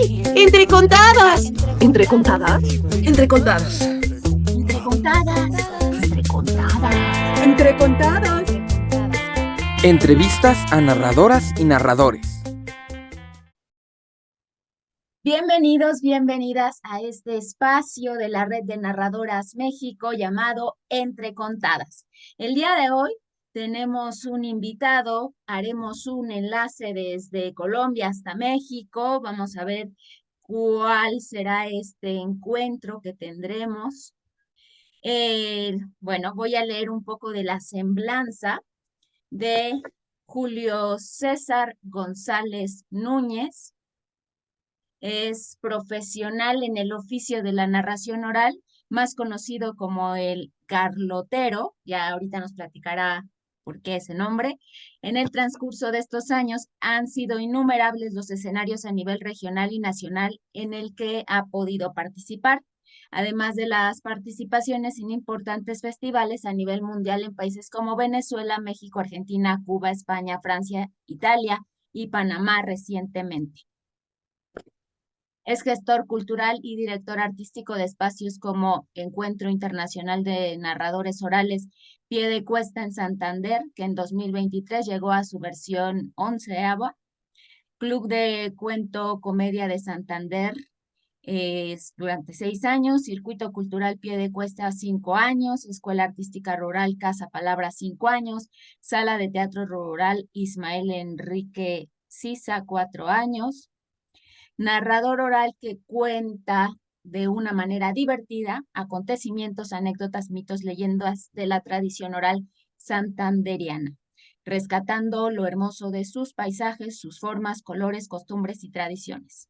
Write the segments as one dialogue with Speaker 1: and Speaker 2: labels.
Speaker 1: ¡Ay! ¡Entre contadas! ¿Entre contadas?
Speaker 2: Entre contadas.
Speaker 1: Entre contadas. Entre contadas.
Speaker 2: Entre contadas.
Speaker 3: Entrevistas a narradoras y narradores.
Speaker 4: Bienvenidos, bienvenidas a este espacio de la Red de Narradoras México llamado Entre Contadas. El día de hoy tenemos un invitado, haremos un enlace desde Colombia hasta México. Vamos a ver cuál será este encuentro que tendremos. Bueno, voy a leer un poco de la semblanza de Julio César González Núñez. Es profesional en el oficio de la narración oral, más conocido como el garlotero. Ya ahorita nos platicará por qué ese nombre. En el transcurso de estos años han sido innumerables los escenarios a nivel regional y nacional en el que ha podido participar, además de las participaciones en importantes festivales a nivel mundial en países como Venezuela, México, Argentina, Cuba, España, Francia, Italia y Panamá recientemente. Es gestor cultural y director artístico de espacios como Encuentro Internacional de Narradores Orales Piedecuesta en Santander, que en 2023 llegó a su versión 11ª, Club de Cuento Comedia de Santander durante 6 años, Circuito Cultural Piedecuesta 5 años, Escuela Artística Rural Casa Palabra 5 años, Sala de Teatro Rural Ismael Enrique Sisa 4 años, narrador oral que cuenta de una manera divertida acontecimientos, anécdotas, mitos, leyendas de la tradición oral santanderiana, rescatando lo hermoso de sus paisajes, sus formas, colores, costumbres y tradiciones.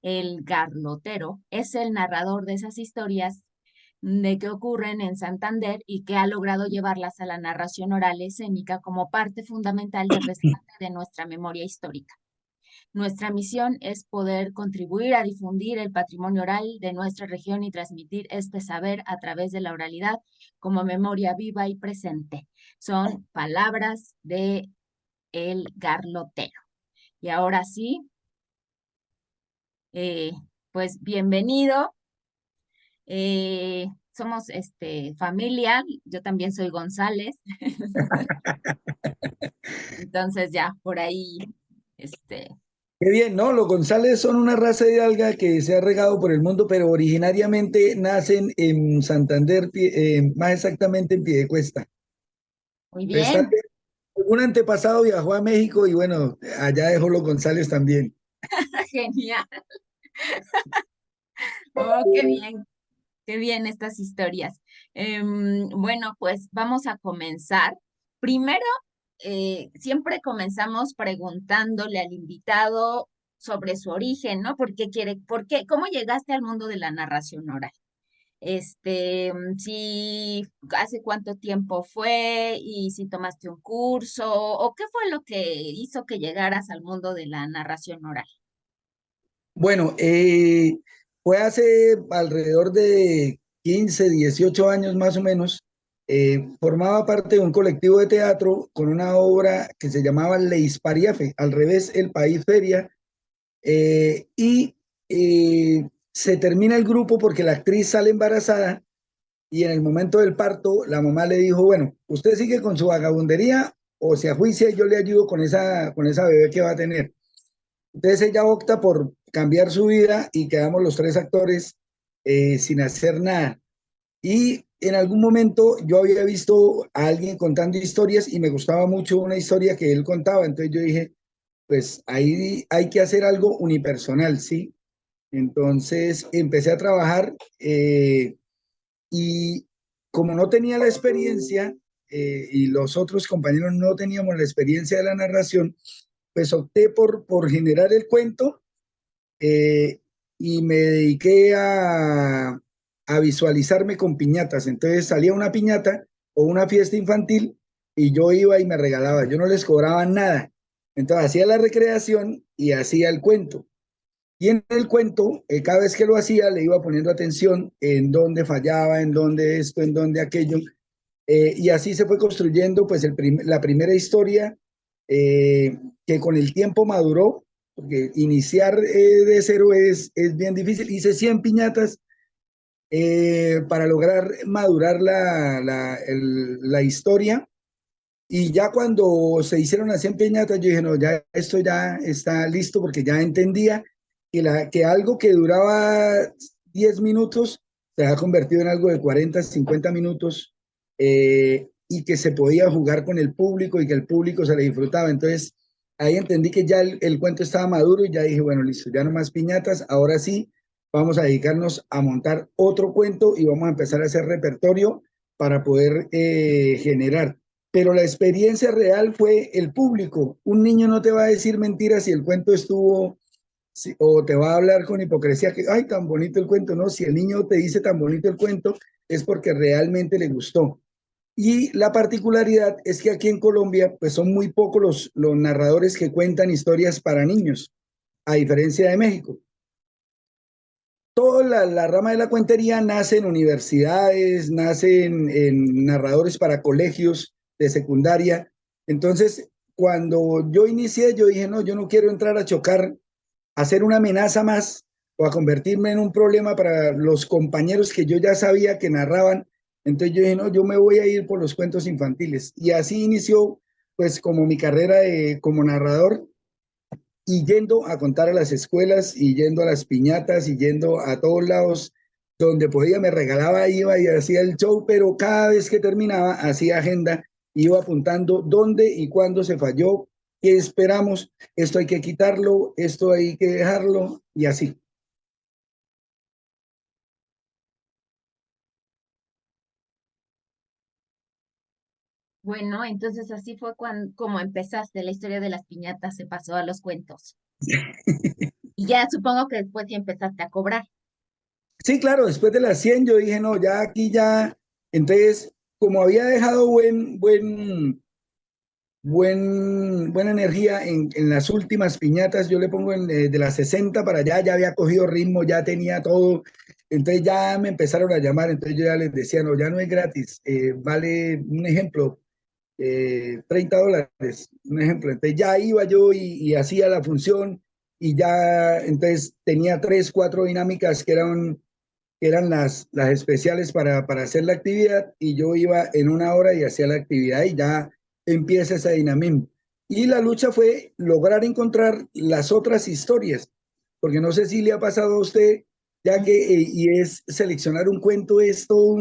Speaker 4: El garlotero es el narrador de esas historias de que ocurren en Santander y que ha logrado llevarlas a la narración oral escénica como parte fundamental del rescate de nuestra memoria histórica. Nuestra misión es poder contribuir a difundir el patrimonio oral de nuestra región y transmitir este saber a través de la oralidad como memoria viva y presente. Son palabras de el garlotero. Y ahora sí, pues bienvenido. Somos familia, yo también soy González. Entonces ya, por ahí,
Speaker 5: Qué bien, ¿no? Los González son una raza de alga que se ha regado por el mundo, pero originariamente nacen en Santander, más exactamente en Piedecuesta.
Speaker 4: muy
Speaker 5: Entonces, tal
Speaker 4: bien,
Speaker 5: vez algún antepasado viajó a México y bueno, allá dejó los González también.
Speaker 4: genial. Oh, qué bien estas historias. Bueno, pues vamos a comenzar. Primero, siempre comenzamos preguntándole al invitado sobre su origen, ¿no? ¿Cómo llegaste al mundo de la narración oral? Si hace cuánto tiempo fue y si tomaste un curso o qué fue lo que hizo que llegaras al mundo de la narración oral.
Speaker 5: Bueno, fue hace alrededor de 15, 18 años más o menos. Formaba parte de un colectivo de teatro con una obra que se llamaba Leis Pariafe, al revés, el país feria. Y se termina el grupo porque la actriz sale embarazada y en el momento del parto la mamá le dijo, bueno, usted sigue con su vagabundería o se ajuicia y yo le ayudo con esa bebé que va a tener. Entonces ella opta por cambiar su vida y quedamos los tres actores sin hacer nada. Y en algún momento yo había visto a alguien contando historias y me gustaba mucho una historia que él contaba. Entonces yo dije, pues ahí hay que hacer algo unipersonal, ¿sí? Entonces empecé a trabajar y como no tenía la experiencia y los otros compañeros no teníamos la experiencia de la narración, pues opté por generar el cuento eh, y me dediqué a visualizarme con piñatas. Entonces salía una piñata o una fiesta infantil y yo iba y me regalaba, yo no les cobraba nada. Entonces hacía la recreación y hacía el cuento. Y en el cuento, cada vez que lo hacía, le iba poniendo atención en dónde fallaba, en dónde esto, en dónde aquello. Y así se fue construyendo pues la primera historia que con el tiempo maduró porque iniciar de cero es bien difícil. Hice 100 piñatas para lograr madurar la historia. Y ya cuando se hicieron las 100 piñatas, yo dije, no, ya esto ya está listo porque ya entendía que algo que duraba 10 minutos se ha convertido en algo de 40, 50 minutos y que se podía jugar con el público y que el público se le disfrutaba. Entonces ahí entendí que ya el cuento estaba maduro y ya dije, bueno, listo, ya no más piñatas, ahora sí vamos a dedicarnos a montar otro cuento y vamos a empezar a hacer repertorio para poder generar. Pero la experiencia real fue el público. Un niño no te va a decir mentiras si el cuento estuvo, o te va a hablar con hipocresía que, ay, tan bonito el cuento. No, si el niño te dice tan bonito el cuento, es porque realmente le gustó. Y la particularidad es que aquí en Colombia, pues son muy pocos los narradores que cuentan historias para niños, a diferencia de México. Toda la rama de la cuentería nace en universidades, nace en narradores para colegios de secundaria. Entonces, cuando yo inicié, yo dije, no, yo no quiero entrar a chocar, a ser una amenaza más o a convertirme en un problema para los compañeros que yo ya sabía que narraban. Entonces yo dije, no, yo me voy a ir por los cuentos infantiles. Y así inició, pues, como mi carrera como narrador y yendo a contar a las escuelas y yendo a las piñatas y yendo a todos lados donde podía, me regalaba, iba y hacía el show, pero cada vez que terminaba hacía agenda, iba apuntando dónde y cuándo se falló, qué esperamos, esto hay que quitarlo, esto hay que dejarlo y así.
Speaker 4: Bueno, entonces así fue como empezaste, la historia de las piñatas se pasó a los cuentos. Y ya supongo que después ya empezaste a cobrar.
Speaker 5: Sí, claro, después de las 100 yo dije, no, ya aquí ya, entonces, como había dejado buena energía en las últimas piñatas, yo le pongo de las 60 para allá, ya había cogido ritmo, ya tenía todo, entonces ya me empezaron a llamar, entonces yo ya les decía, no, ya no es gratis, vale, un ejemplo, $30, un ejemplo, entonces ya iba yo y hacía la función y ya, entonces tenía 3, 4 dinámicas que eran las especiales para hacer la actividad y yo iba en una hora y hacía la actividad y ya empieza ese dinamismo. Y la lucha fue lograr encontrar las otras historias, porque no sé si le ha pasado a usted, ya que, y es seleccionar un cuento, es todo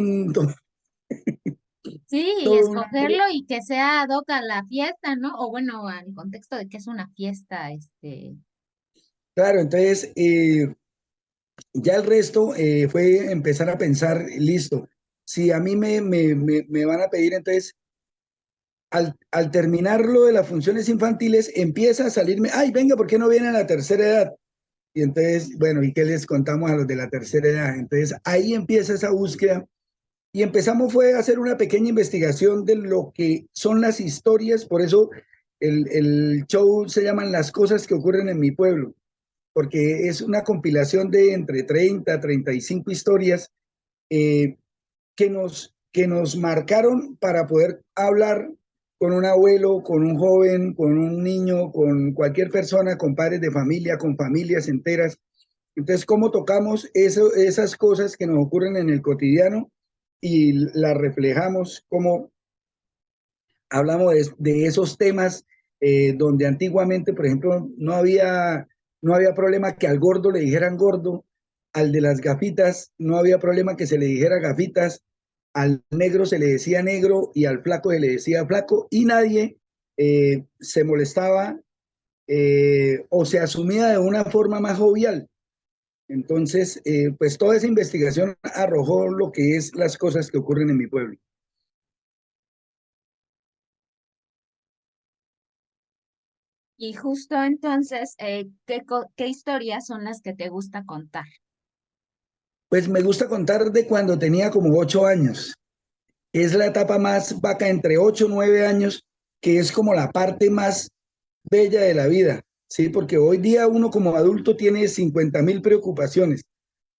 Speaker 4: Sí, y
Speaker 5: todo
Speaker 4: escogerlo y que sea ad hoc a la fiesta, ¿no? O bueno, al contexto de que es una fiesta,
Speaker 5: claro, entonces ya el resto fue empezar a pensar, listo, si a mí me van a pedir, entonces al terminar lo de las funciones infantiles, empieza a salirme, ay, venga, ¿por qué no viene a la tercera edad? Y entonces, bueno, ¿y qué les contamos a los de la tercera edad? Entonces, ahí empieza esa búsqueda y empezamos fue a hacer una pequeña investigación de lo que son las historias, por eso el show se llaman Las cosas que ocurren en mi pueblo, porque es una compilación de entre 30, 35 historias eh, que nos marcaron para poder hablar con un abuelo, con un joven, con un niño, con cualquier persona, con padres de familia, con familias enteras. Entonces, ¿cómo tocamos esas cosas que nos ocurren en el cotidiano y las reflejamos? ¿Cómo hablamos de esos temas donde antiguamente, por ejemplo, no había problema que al gordo le dijeran gordo, al de las gafitas no había problema que se le dijera gafitas, al negro se le decía negro y al flaco se le decía flaco y nadie se molestaba o se asumía de una forma más jovial. Entonces, pues toda esa investigación arrojó lo que es las cosas que ocurren en mi pueblo.
Speaker 4: y justo entonces, ¿qué historias son las que te gusta contar?
Speaker 5: Pues me gusta contar de cuando tenía como 8 años. Es la etapa más vaca entre 8 o 9 años, que es como la parte más bella de la vida, ¿sí? Porque hoy día uno como adulto tiene 50.000 preocupaciones,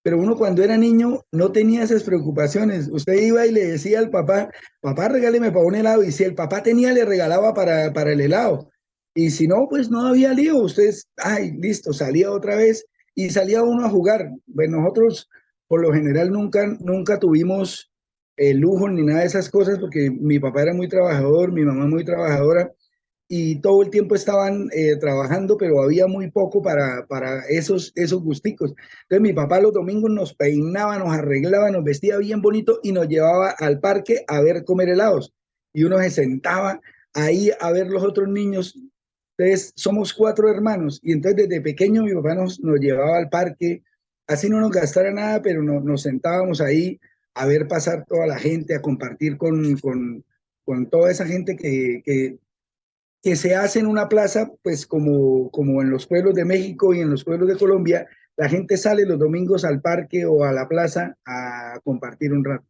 Speaker 5: pero uno cuando era niño no tenía esas preocupaciones. Usted iba y le decía al papá, papá, regáleme para un helado, y si el papá tenía, le regalaba para el helado. Y si no, pues no había lío. Ustedes, ay, listo, salía otra vez y salía uno a jugar. Bueno, nosotros por lo general nunca tuvimos el lujo ni nada de esas cosas porque mi papá era muy trabajador, mi mamá muy trabajadora y todo el tiempo estaban trabajando, pero había muy poco para esos gusticos. Entonces mi papá los domingos nos peinaba, nos arreglaba, nos vestía bien bonito y nos llevaba al parque a ver comer helados. Y uno se sentaba ahí a ver los otros niños. Entonces somos cuatro hermanos y entonces desde pequeño mi papá nos llevaba al parque, así no nos gastara nada, pero nos sentábamos ahí a ver pasar toda la gente, a compartir con toda esa gente que se hace en una plaza, pues como en los pueblos de México y en los pueblos de Colombia, la gente sale los domingos al parque o a la plaza a compartir un rato.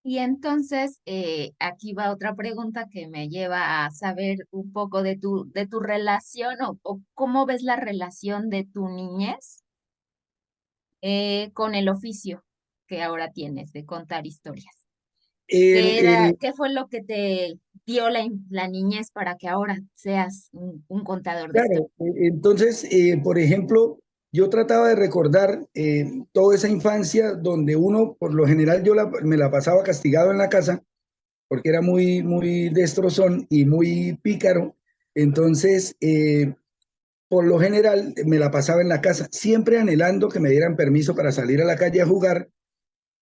Speaker 4: Y entonces, aquí va otra pregunta que me lleva a saber un poco de tu relación o cómo ves la relación de tu niñez con el oficio que ahora tienes de contar historias.
Speaker 5: El, el,
Speaker 4: ¿Qué fue lo que te dio la niñez para que ahora seas un contador de historias?
Speaker 5: claro, entonces, por ejemplo, yo trataba de recordar toda esa infancia donde uno, por lo general, me la pasaba castigado en la casa porque era muy destrozón y muy pícaro. Entonces, por lo general, me la pasaba en la casa, siempre anhelando que me dieran permiso para salir a la calle a jugar,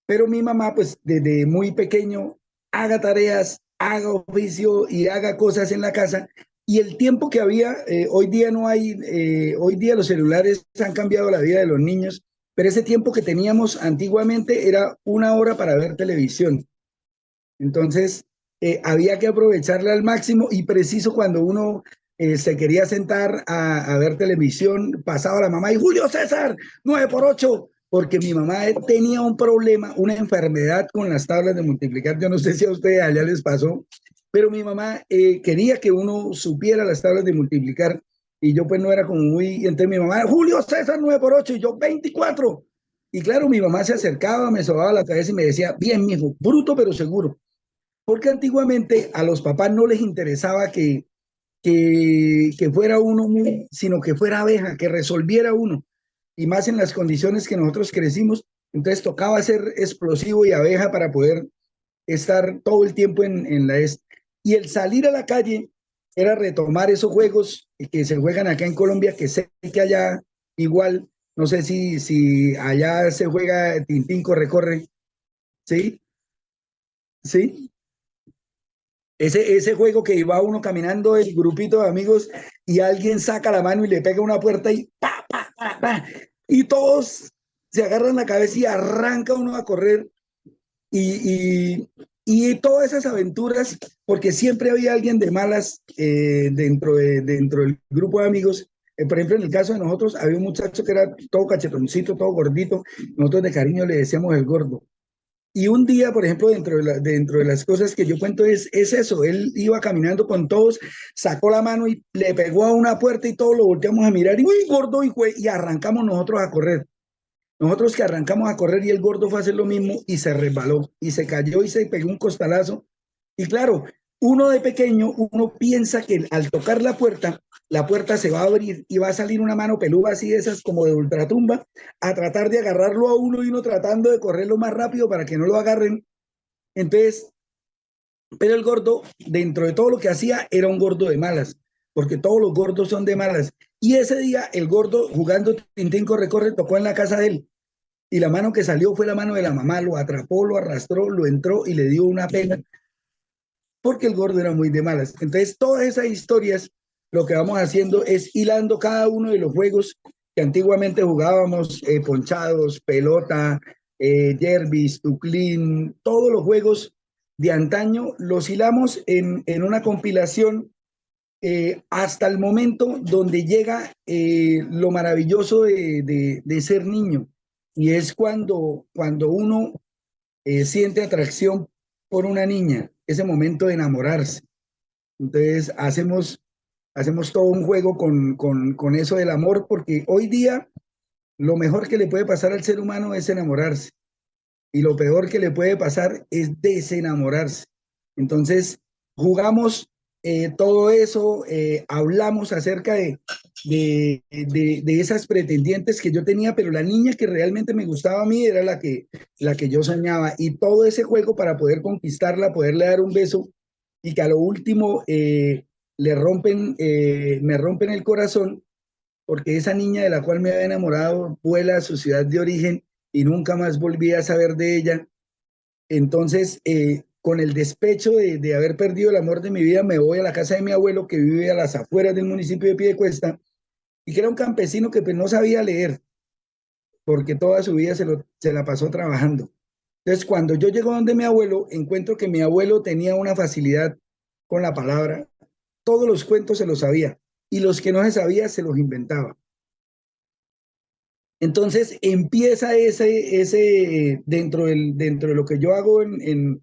Speaker 5: pero mi mamá, pues desde muy pequeño, haga tareas, haga oficio y haga cosas en la casa. Y el tiempo que había, hoy día no hay, hoy día los celulares han cambiado la vida de los niños, pero ese tiempo que teníamos antiguamente era una hora para ver televisión. Entonces, había que aprovecharla al máximo y preciso cuando uno se quería sentar a ver televisión, pasaba la mamá y Julio César, 9 por 8 porque mi mamá tenía un problema, una enfermedad con las tablas de multiplicar. Yo no sé si a ustedes allá les pasó, pero mi mamá quería que uno supiera las tablas de multiplicar y yo pues no era como muy, entonces mi mamá, Julio César, 9 por 8 y yo 24. Y claro, mi mamá se acercaba, me sobaba la cabeza y me decía, bien, mijo, bruto pero seguro. Porque antiguamente a los papás no les interesaba que fuera uno muy, sino que fuera abeja, que resolviera uno. Y más en las condiciones que nosotros crecimos, entonces tocaba ser explosivo y abeja para poder estar todo el tiempo en la est. Y el salir a la calle era retomar esos juegos que se juegan acá en Colombia, que sé que allá igual, no sé si allá se juega Tintín corre, corre, ¿sí? ¿Sí? Ese juego que iba uno caminando, el grupito de amigos, y alguien saca la mano y le pega una puerta y pa, pa, pa, pa, y todos se agarran la cabeza y arranca uno a correr. Y todas esas aventuras, porque siempre había alguien de malas dentro del grupo de amigos. Por ejemplo, en el caso de nosotros, había un muchacho que era todo cachetoncito, todo gordito. Nosotros de cariño le decíamos el gordo. Y un día, por ejemplo, dentro de las cosas que yo cuento es eso, él iba caminando con todos, sacó la mano y le pegó a una puerta y todos lo volteamos a mirar y uy, gordo, y arrancamos nosotros a correr. Nosotros que arrancamos a correr y el gordo fue a hacer lo mismo y se resbaló y se cayó y se pegó un costalazo. Y claro, uno de pequeño, uno piensa que al tocar la puerta se va a abrir y va a salir una mano peluda así de esas como de ultratumba a tratar de agarrarlo a uno y uno tratando de correr lo más rápido para que no lo agarren. Entonces, pero el gordo, dentro de todo lo que hacía, era un gordo de malas, porque todos los gordos son de malas. Y ese día el gordo jugando Tintín corre, corre, tocó en la casa de él. Y la mano que salió fue la mano de la mamá, lo atrapó, lo arrastró, lo entró y le dio una pena porque el gordo era muy de malas. Entonces, todas esas historias, lo que vamos haciendo es hilando cada uno de los juegos que antiguamente jugábamos, ponchados, pelota, yerbis, tuclín, todos los juegos de antaño, los hilamos en una compilación hasta el momento donde llega lo maravilloso de ser niño. Y es cuando uno siente atracción por una niña, ese momento de enamorarse. Entonces hacemos todo un juego con eso del amor, porque hoy día lo mejor que le puede pasar al ser humano es enamorarse. y lo peor que le puede pasar es desenamorarse. Entonces, jugamos todo eso, hablamos acerca de esas pretendientes que yo tenía, pero la niña que realmente me gustaba a mí era la que yo soñaba. Y todo ese juego para poder conquistarla, poderle dar un beso y que a lo último me rompen el corazón porque esa niña de la cual me había enamorado vuela a su ciudad de origen y nunca más volví a saber de ella. Entonces, con el despecho de haber perdido el amor de mi vida, me voy a la casa de mi abuelo que vive a las afueras del municipio de Piedecuesta y que era un campesino que pues no sabía leer porque toda su vida se la pasó trabajando. Entonces, cuando yo llego donde mi abuelo, encuentro que mi abuelo tenía una facilidad con la palabra. Todos los cuentos se los sabía y los que no se sabía se los inventaba. Entonces empieza ese dentro de lo que yo hago en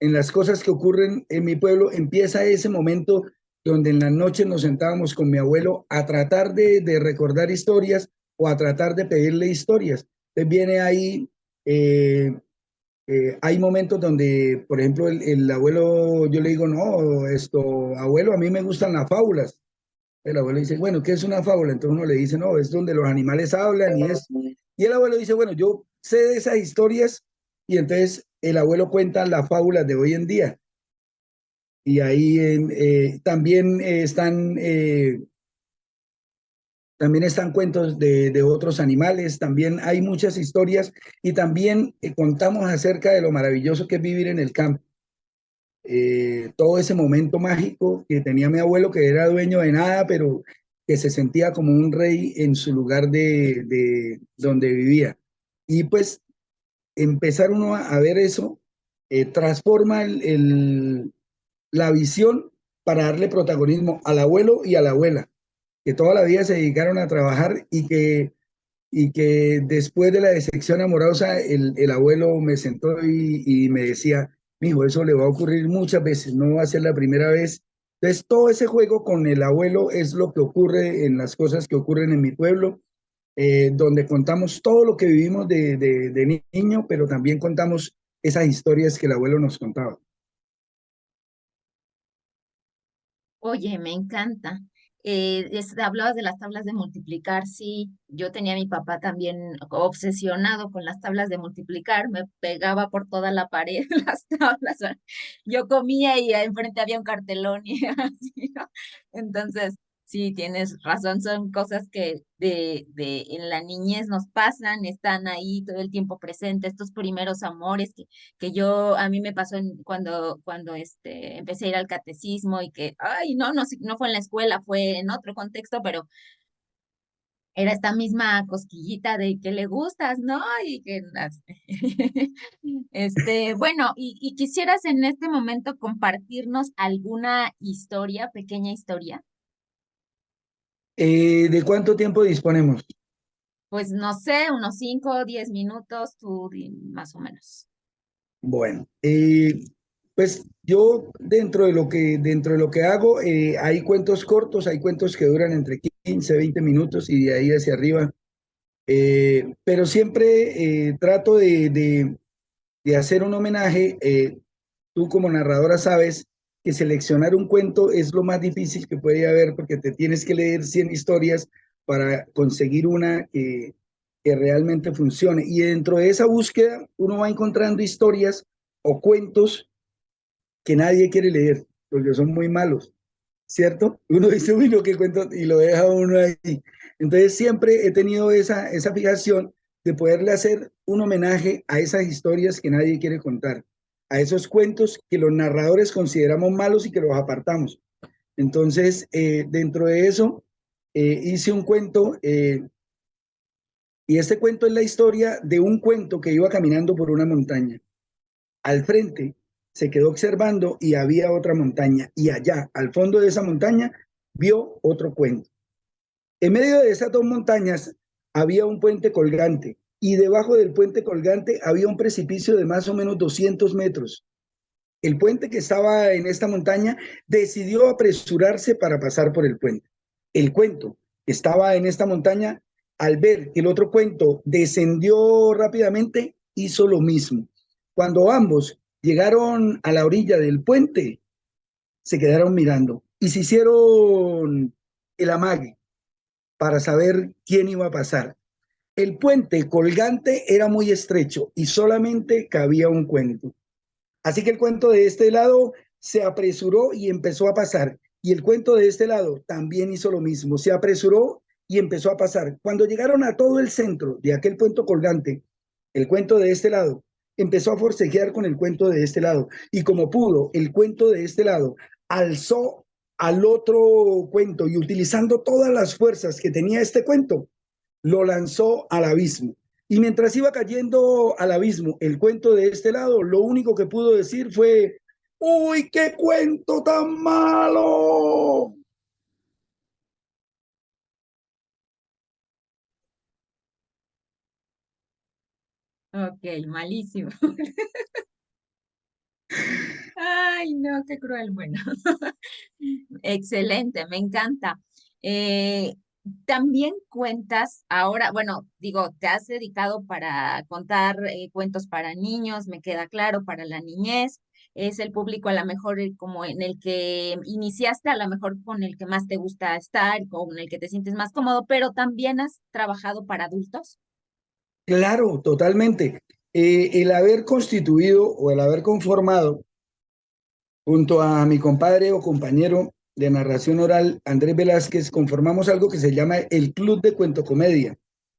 Speaker 5: las cosas que ocurren en mi pueblo, empieza ese momento donde en las noches nos sentábamos con mi abuelo a tratar de recordar historias o a tratar de pedirle historias. Entonces viene ahí, hay momentos donde, por ejemplo, el abuelo, yo le digo, no, abuelo, a mí me gustan las fábulas. El abuelo dice, bueno, ¿qué es una fábula? Entonces uno le dice, no, es donde los animales hablan y es... Y el abuelo dice, bueno, yo sé de esas historias y entonces el abuelo cuenta las fábulas de hoy en día. Y ahí también están cuentos de otros animales, también hay muchas historias y también contamos acerca de lo maravilloso que es vivir en el campo. Todo ese momento mágico que tenía mi abuelo, que era dueño de nada, pero que se sentía como un rey en su lugar de donde vivía. Y pues empezar uno a ver eso, transforma la visión para darle protagonismo al abuelo y a la abuela, que toda la vida se dedicaron a trabajar y que después de la decepción amorosa, el abuelo me sentó y me decía, mijo, eso le va a ocurrir muchas veces, no va a ser la primera vez. Entonces, todo ese juego con el abuelo es lo que ocurre en las cosas que ocurren en mi pueblo, donde contamos todo lo que vivimos de niño, pero también contamos esas historias que el abuelo nos contaba.
Speaker 4: Oye, me encanta. Hablabas de las tablas de multiplicar, sí, yo tenía a mi papá también obsesionado con las tablas de multiplicar, me pegaba por toda la pared las tablas, yo comía y enfrente había un cartelón y así, ¿no? Entonces, sí, tienes razón, son cosas que en la niñez nos pasan, están ahí todo el tiempo presentes, estos primeros amores que a mí me pasó cuando empecé a ir al catecismo y que, ay, no fue en la escuela, fue en otro contexto, pero era esta misma cosquillita de que le gustas, ¿no? Y que, bueno, y quisieras en este momento compartirnos alguna historia, pequeña historia.
Speaker 5: ¿De cuánto tiempo disponemos?
Speaker 4: Pues no sé, unos 5 o 10 minutos, más o menos.
Speaker 5: Bueno, pues yo dentro de lo que hago, hay cuentos cortos, hay cuentos que duran entre 15, 20 minutos y de ahí hacia arriba. Pero siempre trato de hacer un homenaje. Tú como narradora sabes que seleccionar un cuento es lo más difícil que puede haber porque te tienes que leer 100 historias para conseguir una que realmente funcione. Y dentro de esa búsqueda uno va encontrando historias o cuentos que nadie quiere leer porque son muy malos, ¿cierto? Uno dice, uy, no, qué cuento, y lo deja uno ahí. Entonces siempre he tenido esa fijación de poderle hacer un homenaje a esas historias que nadie quiere contar, a esos cuentos que los narradores consideramos malos y que los apartamos. Entonces, dentro de eso, hice un cuento, y este cuento es la historia de un cuento que iba caminando por una montaña. Al frente se quedó observando y había otra montaña, y allá, al fondo de esa montaña, vio otro cuento. En medio de esas dos montañas había un puente colgante y debajo del puente colgante había un precipicio de más o menos 200 metros. El puente que estaba en esta montaña decidió apresurarse para pasar por el puente. El cuento que estaba en esta montaña, al ver que el otro cuento descendió rápidamente, hizo lo mismo. Cuando ambos llegaron a la orilla del puente, se quedaron mirando y se hicieron el amague para saber quién iba a pasar. El puente colgante era muy estrecho y solamente cabía un cuento. Así que el cuento de este lado se apresuró y empezó a pasar. Y el cuento de este lado también hizo lo mismo, se apresuró y empezó a pasar. Cuando llegaron a todo el centro de aquel puente colgante, el cuento de este lado empezó a forcejear con el cuento de este lado. Y como pudo, el cuento de este lado alzó al otro cuento y utilizando todas las fuerzas que tenía este cuento, lo lanzó al abismo. Y mientras iba cayendo al abismo el cuento de este lado, lo único que pudo decir fue, ¡Uy, qué cuento tan malo!
Speaker 4: Ok, malísimo. Ay, no, qué cruel. Bueno, excelente, me encanta. Eh, También cuentas ahora, bueno, digo, te has dedicado para contar cuentos para niños, me queda claro, para la niñez. Es el público a lo mejor como en el que iniciaste, a lo mejor con el que más te gusta estar, con el que te sientes más cómodo, pero también has trabajado para adultos.
Speaker 5: Claro, totalmente. El haber constituido o el haber conformado junto a mi compadre o compañero de narración oral, Andrés Velázquez, conformamos algo que se llama el Club de Cuento Comedia.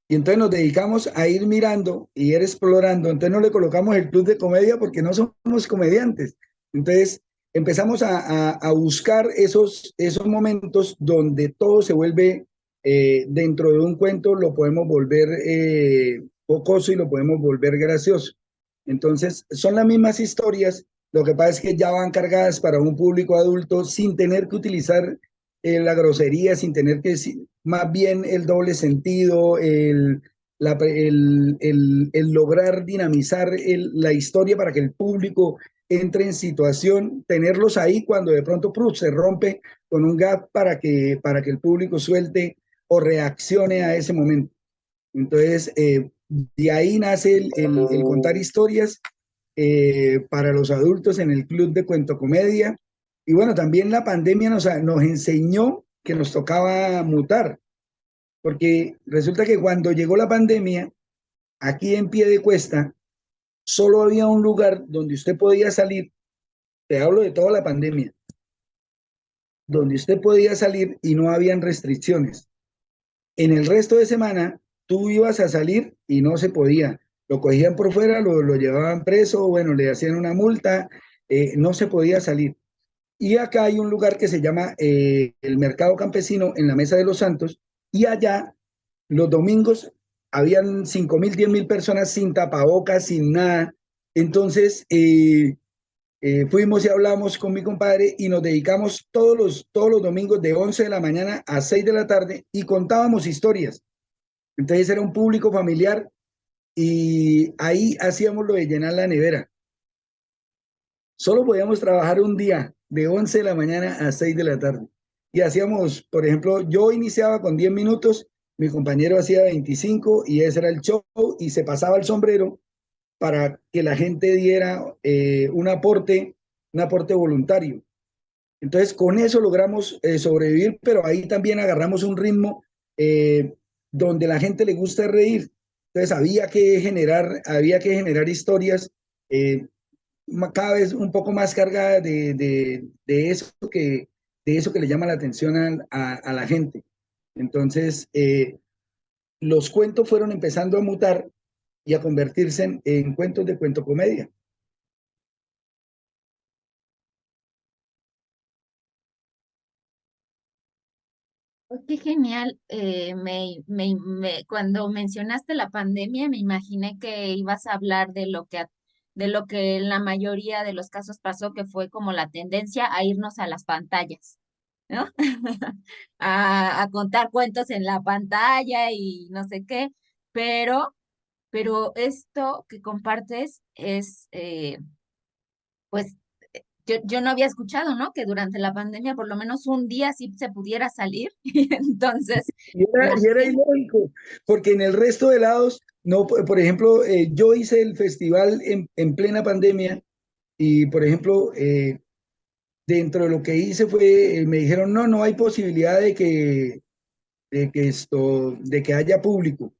Speaker 5: Y entonces nos dedicamos a ir mirando y ir explorando. Entonces no le colocamos el Club de Comedia porque no somos comediantes. Entonces empezamos a buscar esos momentos donde todo se vuelve dentro de un cuento, lo podemos volver jocoso y lo podemos volver gracioso. Entonces son las mismas historias, lo que pasa es que ya van cargadas para un público adulto sin tener que utilizar la grosería, sin tener que, más bien el doble sentido, el lograr dinamizar la historia para que el público entre en situación, tenerlos ahí cuando de pronto se rompe con un gap para que el público suelte o reaccione a ese momento. Entonces, de ahí nace el contar historias para los adultos en el Club de Cuento Comedia. Y bueno, también la pandemia nos enseñó que nos tocaba mutar, porque resulta que cuando llegó la pandemia, aquí en Piedecuesta, solo había un lugar donde usted podía salir, te hablo de toda la pandemia, donde usted podía salir y no habían restricciones. En el resto de semana, tú ibas a salir y no se podía. Lo cogían por fuera, lo llevaban preso, bueno, le hacían una multa, no se podía salir. Y acá hay un lugar que se llama el Mercado Campesino en la Mesa de los Santos, y allá los domingos habían 5.000, 10.000 personas sin tapabocas, sin nada. Entonces, fuimos y hablamos con mi compadre y nos dedicamos todos los domingos de 11 de la mañana a 6 de la tarde y contábamos historias. Entonces era un público familiar y ahí hacíamos lo de llenar la nevera. Solo podíamos trabajar un día de 11 de la mañana a 6 de la tarde. Y hacíamos, por ejemplo, yo iniciaba con 10 minutos, mi compañero hacía 25 y ese era el show y se pasaba el sombrero para que la gente diera un aporte voluntario. Entonces, con eso logramos sobrevivir, pero ahí también agarramos un ritmo donde la gente le gusta reír. Entonces, había que generar historias eh, cada vez un poco más cargadas de eso que le llama la atención a la gente. Entonces, los cuentos fueron empezando a mutar y a convertirse en cuentos de cuento comedia.
Speaker 4: Oh, qué genial. Cuando mencionaste la pandemia, me imaginé que ibas a hablar de lo que en la mayoría de los casos pasó, que fue como la tendencia a irnos a las pantallas, ¿no? A contar cuentos en la pantalla y no sé qué, pero, pero esto que compartes es, pues yo no había escuchado, ¿no? Que durante la pandemia por lo menos un día sí se pudiera salir. Y entonces la
Speaker 5: Y era
Speaker 4: gente,
Speaker 5: ilógico, porque en el resto de lados, no, por ejemplo, yo hice el festival en plena pandemia y, por ejemplo, dentro de lo que hice fue, me dijeron, no, no hay posibilidad de que haya público.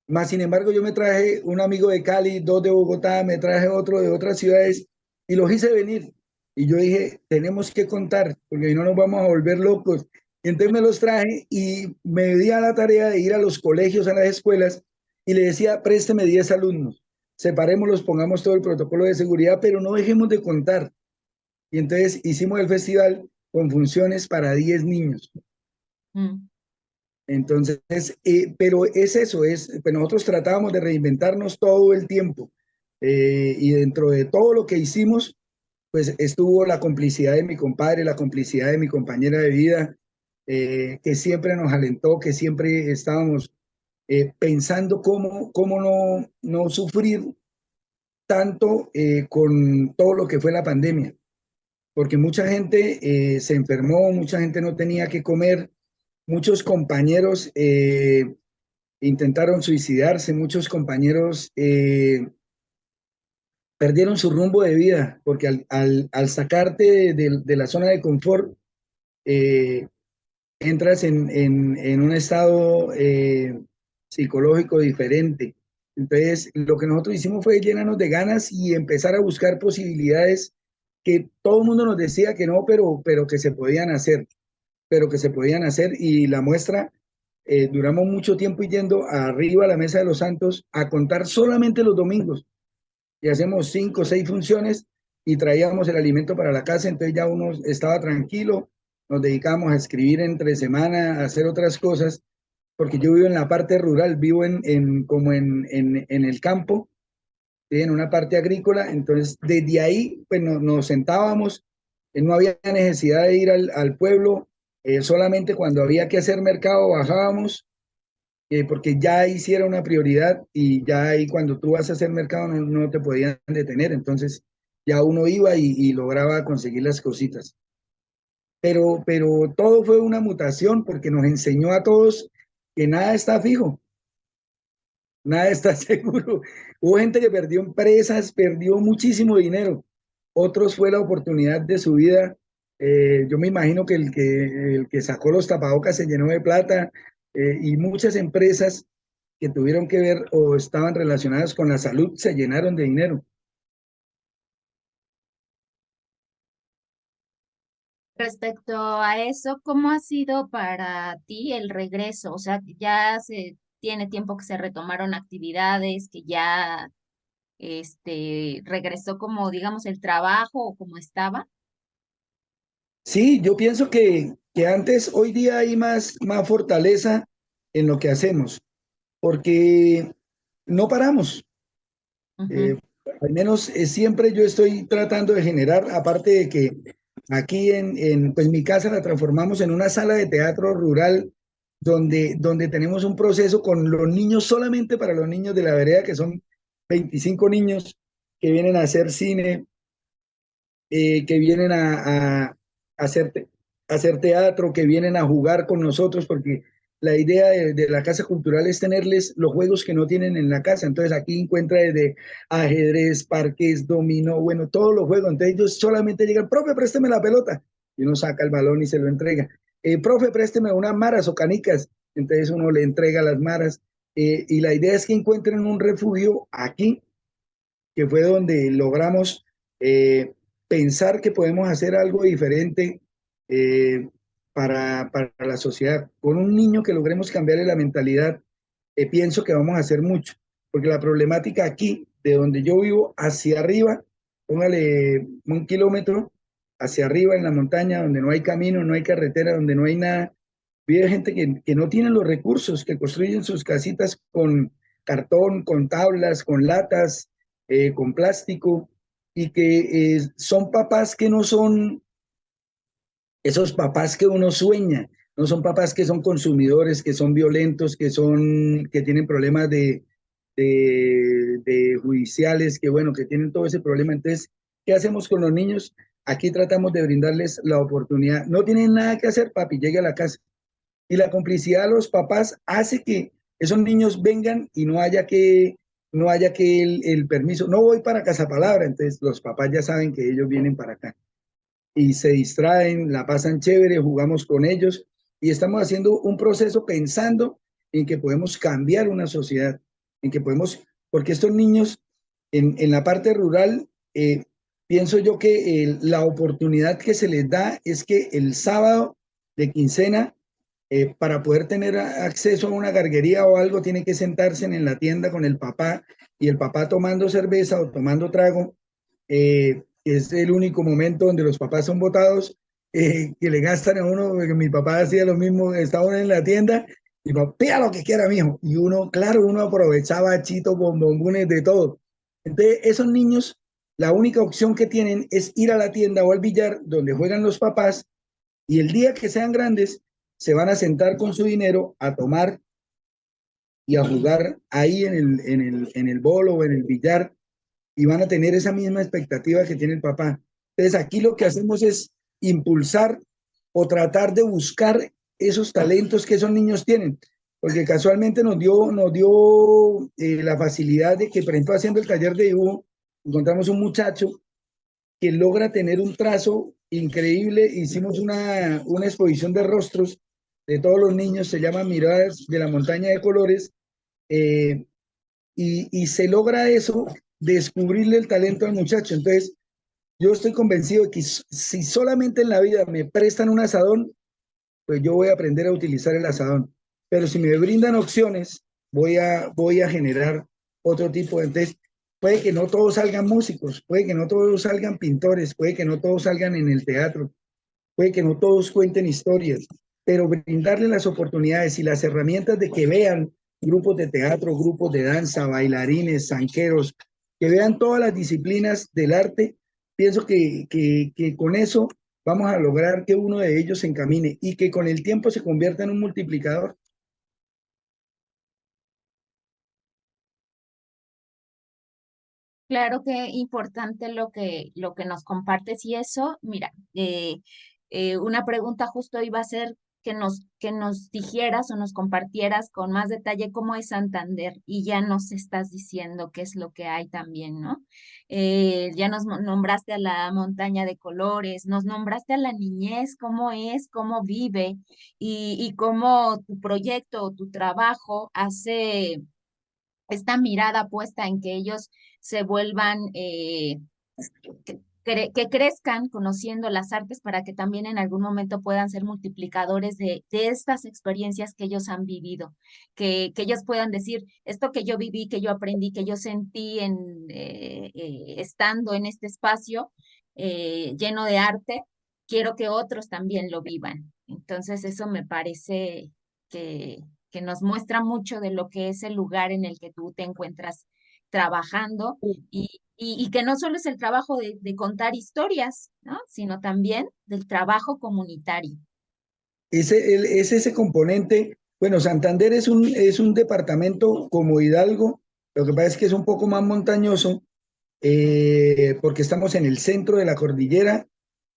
Speaker 5: Más sin embargo, yo me traje un amigo de Cali, dos de Bogotá, me traje otro de otras ciudades y los hice venir. Y yo dije, tenemos que contar, porque si no nos vamos a volver locos. Y entonces me los traje y me di a la tarea de ir a los colegios, a las escuelas, y le decía, présteme 10 alumnos, separémoslos, pongamos todo el protocolo de seguridad, pero no dejemos de contar. Y entonces hicimos el festival con funciones para 10 niños.
Speaker 4: mm,
Speaker 5: Entonces, pero es eso, pues nosotros tratábamos de reinventarnos todo el tiempo. Y dentro de todo lo que hicimos, pues estuvo la complicidad de mi compadre, la complicidad de mi compañera de vida, que siempre nos alentó, que siempre estábamos pensando cómo no sufrir tanto con todo lo que fue la pandemia, porque mucha gente se enfermó, mucha gente no tenía que comer, muchos compañeros intentaron suicidarse, muchos compañeros perdieron su rumbo de vida, porque al sacarte de la zona de confort, eh, entras en un estado psicológico diferente. Entonces, lo que nosotros hicimos fue llenarnos de ganas y empezar a buscar posibilidades que todo el mundo nos decía que no, pero que se podían hacer, pero que se podían hacer. Y la muestra, duramos mucho tiempo yendo arriba a la Mesa de los Santos a contar solamente los domingos. Y hacemos 5 o 6 funciones y traíamos el alimento para la casa, entonces ya uno estaba tranquilo, nos dedicábamos a escribir entre semana, a hacer otras cosas, porque yo vivo en la parte rural, vivo como en el campo, ¿sí? En una parte agrícola, entonces desde ahí pues nos sentábamos, no había necesidad de ir al pueblo, solamente cuando había que hacer mercado bajábamos, porque ya hiciera una prioridad y ya ahí cuando tú vas a hacer mercado no te podían detener, entonces ya uno iba y lograba conseguir las cositas. Pero todo fue una mutación porque nos enseñó a todos que nada está fijo, nada está seguro. Hubo gente que perdió empresas, perdió muchísimo dinero. Otros fue la oportunidad de su vida. Yo me imagino que el que sacó los tapabocas se llenó de plata, y muchas empresas que tuvieron que ver o estaban relacionadas con la salud se llenaron de dinero.
Speaker 4: respecto a eso, ¿cómo ha sido para ti el regreso? O sea, ya se tiene tiempo que se retomaron actividades, que ya regresó como, digamos, el trabajo o como estaba.
Speaker 5: Sí, yo pienso que antes, hoy día hay más fortaleza en lo que hacemos, porque no paramos.
Speaker 4: Ujú.
Speaker 5: Eh, Al menos siempre yo estoy tratando de generar, aparte de que aquí pues mi casa la transformamos en una sala de teatro rural donde tenemos un proceso con los niños, solamente para los niños de la vereda, que son 25 niños que vienen a hacer cine, que vienen a hacer, hacer teatro, que vienen a jugar con nosotros, porque la idea de la Casa Cultural es tenerles los juegos que no tienen en la casa. Entonces aquí encuentra desde ajedrez, parques, dominó, bueno, todos los juegos. Entonces ellos solamente llegan, profe, présteme la pelota. Y uno saca el balón y se lo entrega. Profe, présteme unas maras o canicas. Entonces uno le entrega las maras. Y la idea es que encuentren un refugio aquí, que fue donde logramos pensar que podemos hacer algo diferente eh, para la sociedad. Con un niño que logremos cambiarle la mentalidad, pienso que vamos a hacer mucho, porque la problemática aquí, de donde yo vivo, hacia arriba, póngale 1 kilómetro, hacia arriba en la montaña, donde no hay camino, no hay carretera, donde no hay nada, vive gente que no tiene los recursos, que construyen sus casitas con cartón, con tablas, con latas, con plástico, y que son papás que no son esos papás que uno sueña, no son papás que son consumidores, que son violentos, que tienen problemas de judiciales, que bueno, que tienen todo ese problema. Entonces, ¿qué hacemos con los niños? aquí tratamos de brindarles la oportunidad. No tienen nada que hacer, papi, llegue a la casa. Y la complicidad de los papás hace que esos niños vengan y no haya que el permiso. No voy para casa palabra, entonces los papás ya saben que ellos vienen para acá. Y se distraen, la pasan chévere, jugamos con ellos y estamos haciendo un proceso pensando en que podemos cambiar una sociedad, en que podemos, porque estos niños en la parte rural, pienso yo que la oportunidad que se les da es que el sábado de quincena, para poder tener acceso a una garguería o algo, tiene que sentarse en la tienda con el papá y el papá tomando cerveza o tomando trago. Es el único momento donde los papás son votados, que le gastan a uno, porque mi papá hacía lo mismo, estaba uno en la tienda y papá, pida lo que quiera, mijo. Y uno, claro, uno aprovechaba chitos, bombones, de todo. Entonces, esos niños, la única opción que tienen es ir a la tienda o al billar donde juegan los papás y el día que sean grandes, se van a sentar con su dinero a tomar y a jugar ahí en el bolo o en el billar y van a tener esa misma expectativa que tiene el papá. Entonces aquí lo que hacemos es impulsar o tratar de buscar esos talentos que esos niños tienen, porque casualmente nos dio la facilidad de que, por ejemplo, haciendo el taller de dibujo, encontramos un muchacho que logra tener un trazo increíble. Hicimos una exposición de rostros de todos los niños, se llama Miradas de la Montaña de Colores, y se logra eso, descubrirle el talento al muchacho. Entonces, yo estoy convencido de que si solamente en la vida me prestan un asadón, pues yo voy a aprender a utilizar el asadón. Pero si me brindan opciones, voy a generar otro tipo de... Entonces, puede que no todos salgan músicos, puede que no todos salgan pintores, puede que no todos salgan en el teatro, puede que no todos cuenten historias, pero brindarles las oportunidades y las herramientas de que vean grupos de teatro, grupos de danza, bailarines, zanqueros, que vean todas las disciplinas del arte. Pienso que con eso vamos a lograr que uno de ellos se encamine y que con el tiempo se convierta en un multiplicador.
Speaker 4: Claro que importante lo que nos compartes y eso, mira, una pregunta justo iba a ser que nos dijeras o nos compartieras con más detalle cómo es Santander y ya nos estás diciendo qué es lo que hay también, ¿no? Ya nos nombraste a la montaña de colores, nos nombraste a la niñez, cómo es, cómo vive y cómo tu proyecto o tu trabajo hace esta mirada puesta en que ellos se vuelvan, que crezcan conociendo las artes para que también en algún momento puedan ser multiplicadores de estas experiencias que ellos han vivido, que ellos puedan decir, esto que yo viví, que yo aprendí, que yo sentí estando en este espacio lleno de arte, quiero que otros también lo vivan. Entonces eso me parece que, que nos muestra mucho de lo que es el lugar en el que tú te encuentras trabajando y que no solo es el trabajo de contar historias, ¿no? Sino también del trabajo comunitario.
Speaker 5: Es ese componente. Bueno, Santander es un departamento como Hidalgo, lo que pasa es que es un poco más montañoso, porque estamos en el centro de la cordillera,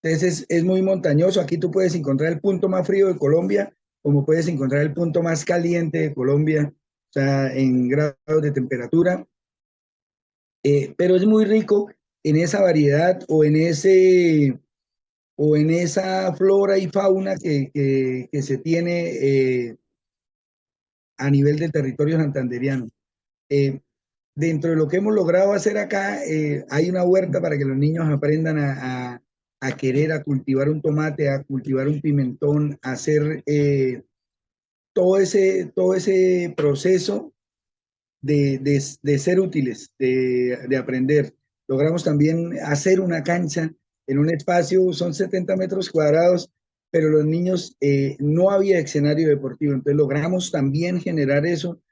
Speaker 5: entonces es muy montañoso. Aquí tú puedes encontrar el punto más frío de Colombia, como puedes encontrar el punto más caliente de Colombia, o sea, en grados de temperatura, pero es muy rico en esa variedad o en esa flora y fauna que se tiene a nivel del territorio santanderiano. Eh, Dentro de lo que hemos logrado hacer acá, hay una huerta para que los niños aprendan a querer, a cultivar un tomate, a cultivar un pimentón, a hacer todo ese proceso de ser útiles, de aprender. Logramos también hacer una cancha en un espacio, son 70 metros cuadrados, pero los niños, no había escenario deportivo, entonces logramos también generar eso,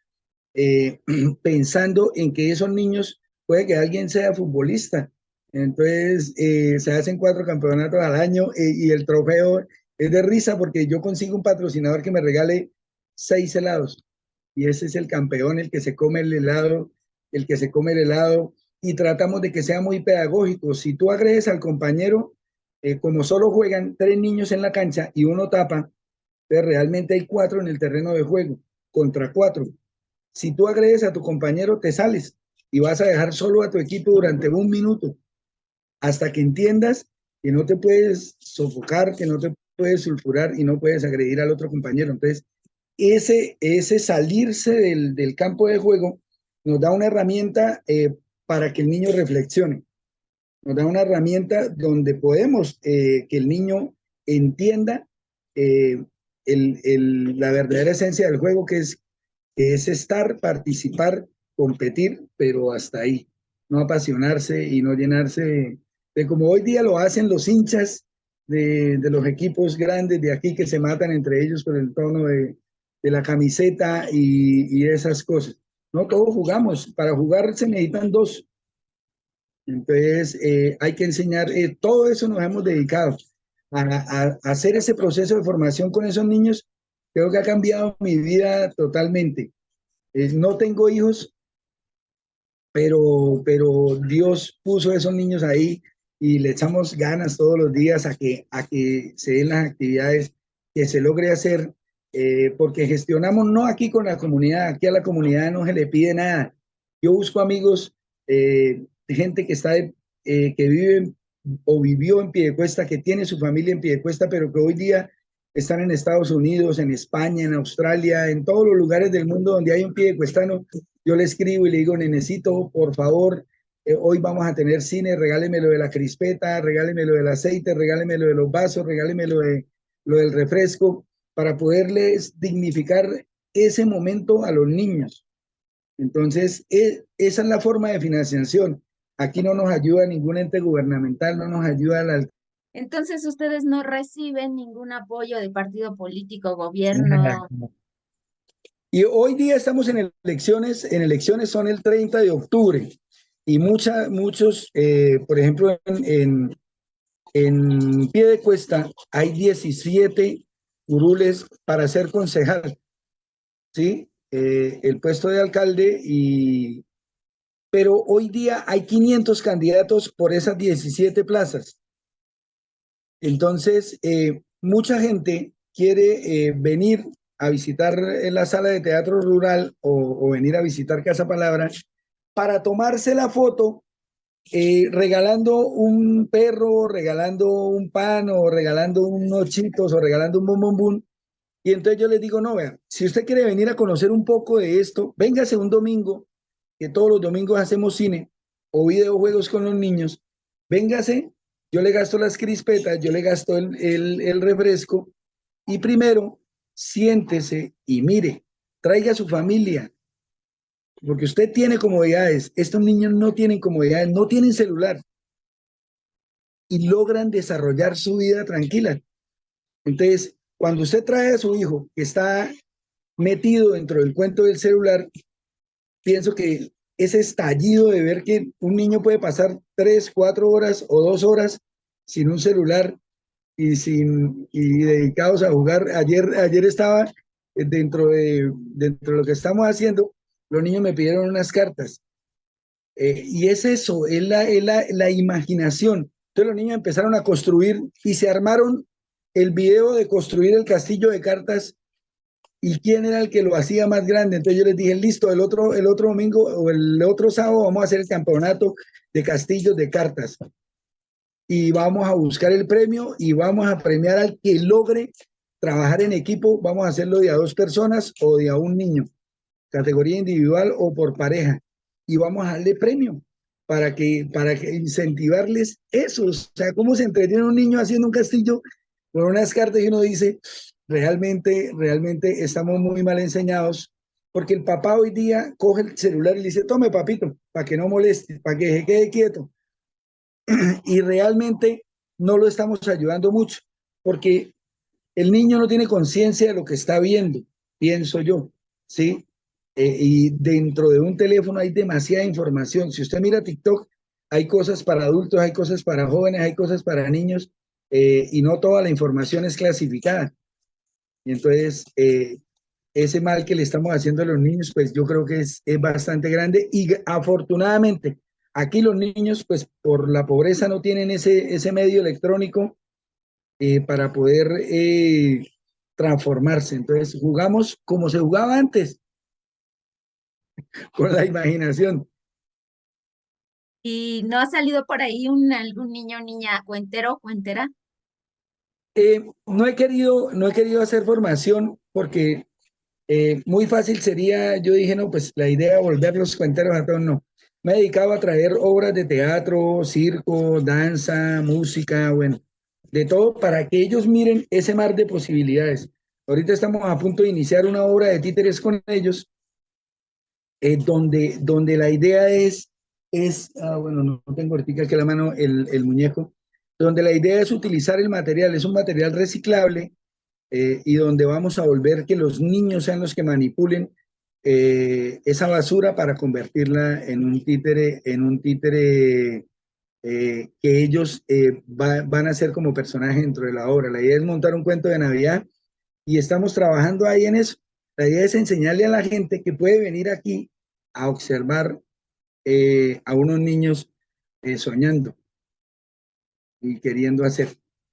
Speaker 5: pensando en que esos niños, puede que alguien sea futbolista, entonces se hacen 4 campeonatos al año, y el trofeo es de risa porque yo consigo un patrocinador que me regale 6 helados y ese es el campeón, el que se come el helado, el que se come el helado, y tratamos de que sea muy pedagógico. Si tú agredes al compañero, como solo juegan 3 niños en la cancha y uno tapa, entonces realmente hay 4 en el terreno de juego contra 4. Si tú agredes a tu compañero, te sales y vas a dejar solo a tu equipo durante 1 minuto hasta que entiendas que no te puedes sofocar, que no te puedes sulfurar y no puedes agredir al otro compañero. Entonces, ese salirse del campo de juego nos da una herramienta para que el niño reflexione. Nos da una herramienta donde podemos que el niño entienda la verdadera esencia del juego, que es estar, participar, competir, pero hasta ahí. No apasionarse y no llenarse de como hoy día lo hacen los hinchas de los equipos grandes de aquí que se matan entre ellos por el tono de la camiseta y esas cosas. No todos jugamos, para jugar se necesitan 2. Entonces hay que enseñar, todo eso nos hemos dedicado a hacer ese proceso de formación con esos niños. Creo que ha cambiado mi vida totalmente. No tengo hijos, pero Dios puso a esos niños ahí y le echamos ganas todos los días a que se den las actividades, que se logre hacer, porque gestionamos no aquí con la comunidad, aquí a la comunidad no se le pide nada. Yo busco amigos, gente que vive o vivió en Piedecuesta, que tiene su familia en Piedecuesta, pero que hoy día están en Estados Unidos, en España, en Australia, en todos los lugares del mundo donde hay un piedecuestano. Yo le escribo y le digo, necesito, por favor, hoy vamos a tener cine, regáleme lo de la crispeta, regáleme lo del aceite, regáleme lo de los vasos, regáleme lo del refresco, para poderles dignificar ese momento a los niños. Entonces, esa es la forma de financiación. Aquí no nos ayuda ningún ente gubernamental, no nos ayuda la.
Speaker 4: Entonces, ustedes no reciben ningún apoyo de partido político,
Speaker 5: Nada.
Speaker 4: gobierno.
Speaker 5: Y hoy día estamos en elecciones son el 30 de octubre y muchos, por ejemplo, en Piedecuesta hay 17 curules para ser concejal, ¿sí? El puesto de alcalde, pero hoy día hay 500 candidatos por esas 17 plazas. Entonces, mucha gente quiere venir a visitar la sala de teatro rural o venir a visitar Casa Palabra para tomarse la foto regalando un perro, regalando un pan o regalando unos chitos o regalando un bombombún. Y entonces yo les digo, no, vea, si usted quiere venir a conocer un poco de esto, véngase un domingo, que todos los domingos hacemos cine o videojuegos con los niños, véngase, yo le gasto las crispetas, yo le gasto el refresco y primero siéntese y mire, traiga a su familia, porque usted tiene comodidades, estos niños no tienen comodidades, no tienen celular y logran desarrollar su vida tranquila. Entonces, cuando usted trae a su hijo que está metido dentro del cuento del celular, pienso que ese estallido de ver que un niño puede pasar 3, 4 horas o 2 horas sin un celular y dedicados a jugar. Ayer estaba dentro de lo que estamos haciendo, los niños me pidieron unas cartas. Y es eso, es la imaginación. Entonces los niños empezaron a construir y se armaron el video de construir el castillo de cartas y quién era el que lo hacía más grande. Entonces yo les dije, listo, el otro domingo o el otro sábado vamos a hacer el campeonato de castillos de cartas y vamos a buscar el premio y vamos a premiar al que logre trabajar en equipo. Vamos a hacerlo de a 2 personas o de a un niño, categoría individual o por pareja, y vamos a darle premio para que incentivarles eso. O sea, cómo se entretiene un niño haciendo un castillo con unas cartas y uno dice, realmente estamos muy mal enseñados, porque el papá hoy día coge el celular y le dice, tome papito, para que no moleste, para que se quede quieto. Y realmente no lo estamos ayudando mucho, porque el niño no tiene conciencia de lo que está viendo, pienso yo, ¿sí? Y dentro de un teléfono hay demasiada información. Si usted mira TikTok, hay cosas para adultos, hay cosas para jóvenes, hay cosas para niños, y no toda la información es clasificada. Y entonces, ese mal que le estamos haciendo a los niños, pues yo creo que es bastante grande y afortunadamente Aquí los niños, pues por la pobreza no tienen ese medio electrónico para poder transformarse. Entonces jugamos como se jugaba antes, con la imaginación.
Speaker 4: ¿Y no ha salido por ahí algún niño o niña cuentero o cuentera?
Speaker 5: No he querido hacer formación porque muy fácil sería, yo dije, no, pues la idea de volver los cuenteros a todos, no. Me he dedicado a traer obras de teatro, circo, danza, música, bueno, de todo para que ellos miren ese mar de posibilidades. Ahorita estamos a punto de iniciar una obra de títeres con ellos, donde la idea bueno, no tengo ahorita aquí a la mano el muñeco, donde la idea es utilizar el material, es un material reciclable y donde vamos a volver que los niños sean los que manipulen esa basura para convertirla en un títere que ellos van a ser como personaje dentro de la obra. La idea es montar un cuento de Navidad y estamos trabajando ahí en eso. La idea es enseñarle a la gente que puede venir aquí a observar a unos niños soñando y queriendo hacer.